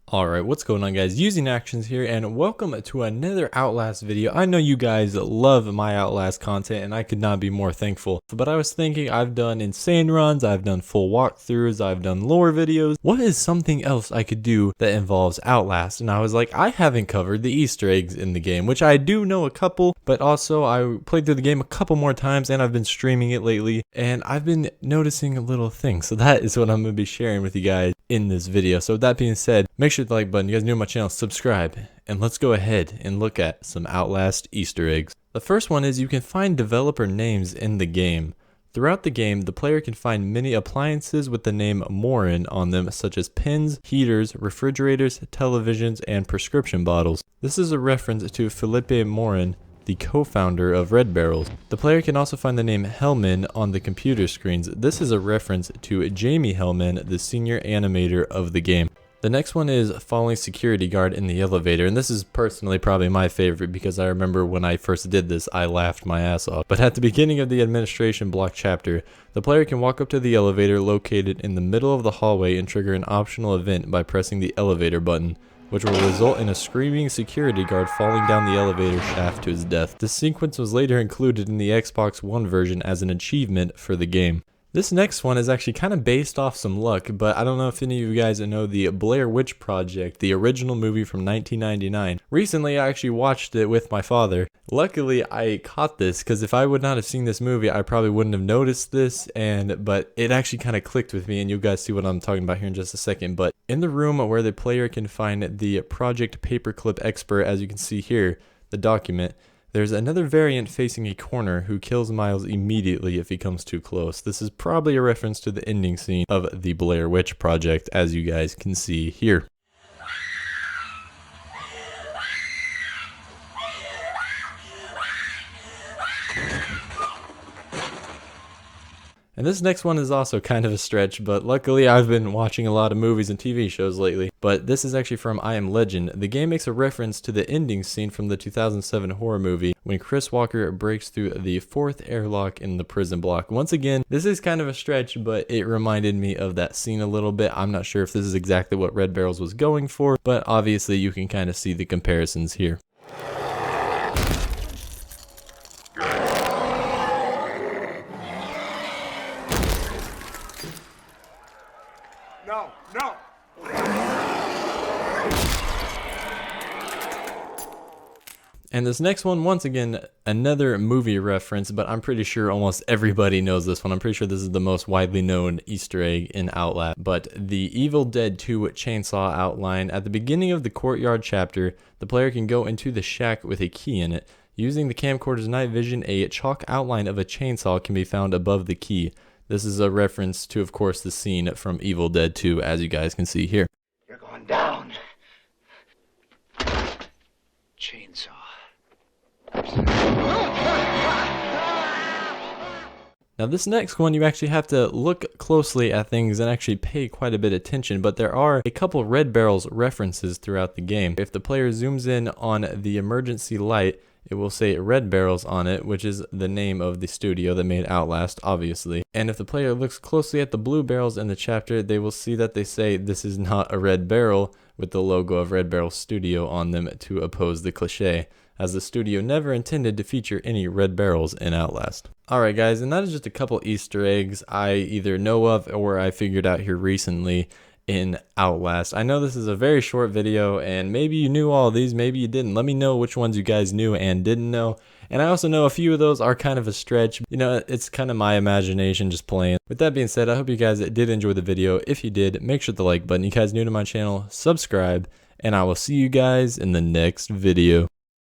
Alright, what's going on guys? UsageofActionz here, and welcome to another Outlast video. I know you guys love my Outlast content, and I could not be more thankful. But I was thinking, I've done insane runs, I've done full walkthroughs, I've done lore videos. What is something else I could do that involves Outlast? And I was like, I haven't covered the Easter eggs in the game, which I do know a couple, but also I played through the game a couple more times, and I've been streaming it lately, and I've been noticing little things. So that is what I'm going to be sharing with you guys in this video. So with that being said, make sure to hit the like button. You guys new to my channel, subscribe, and let's go ahead and look at some Outlast Easter eggs. The first one is you can find developer names in the game. Throughout the game, the player can find many appliances with the name Morin on them, such as pens, heaters, refrigerators, televisions, and prescription bottles. This is a reference to Philippe Morin, the co-founder of Red Barrels. The player can also find the name Hellman on the computer screens. This is a reference to Jamie Hellman, the senior animator of the game. The next one is following security guard in the elevator, and this is personally probably my favorite because I remember when I first did this, I laughed my ass off. But at the beginning of the administration block chapter, the player can walk up to the elevator located in the middle of the hallway and trigger an optional event by pressing the elevator button, which will result in a screaming security guard falling down the elevator shaft to his death. This sequence was later included in the Xbox One version as an achievement for the game. This next one is actually kind of based off some luck, but I don't know if any of you guys know the Blair Witch Project, the original movie from 1999. Recently, I actually watched it with my father. Luckily, I caught this, because if I would not have seen this movie, I probably wouldn't have noticed this, but it actually kind of clicked with me, and you guys see what I'm talking about here in just a second. But in the room where the player can find the Project Paperclip Expert, as you can see here, the document, there's another variant facing a corner who kills Miles immediately if he comes too close. This is probably a reference to the ending scene of the Blair Witch Project, as you guys can see here. And this next one is also kind of a stretch, but luckily I've been watching a lot of movies and TV shows lately. But this is actually from I Am Legend. The game makes a reference to the ending scene from the 2007 horror movie when Chris Walker breaks through the fourth airlock in the prison block. Once again, this is kind of a stretch, but it reminded me of that scene a little bit. I'm not sure if this is exactly what Red Barrels was going for, but obviously you can kind of see the comparisons here. No! And this next one, once again, another movie reference, but I'm pretty sure almost everybody knows this one. I'm pretty sure this is the most widely known Easter egg in Outlast. But the Evil Dead 2 chainsaw outline. At the beginning of the courtyard chapter, the player can go into the shack with a key in it. Using the camcorder's night vision, a chalk outline of a chainsaw can be found above the key. This is a reference to, of course, the scene from Evil Dead 2, as you guys can see here. You're going down. Chainsaw. Now this next one, you actually have to look closely at things and actually pay quite a bit of attention, but there are a couple Red Barrels references throughout the game. If the player zooms in on the emergency light, it will say Red Barrels on it, which is the name of the studio that made Outlast, obviously. And if the player looks closely at the blue barrels in the chapter, they will see that they say this is not a red barrel with the logo of Red Barrel Studio on them to oppose the cliche, as the studio never intended to feature any red barrels in Outlast. Alright guys, and that is just a couple Easter eggs I either know of or I figured out here recently in Outlast. I know this is a very short video, and maybe you knew all of these, maybe you didn't. Let me know which ones you guys knew and didn't know. And I also know a few of those are kind of a stretch. You know, it's kind of my imagination just playing. With that being said, I hope you guys did enjoy the video. If you did, make sure to like button. You guys new to my channel, subscribe, and I will see you guys in the next video.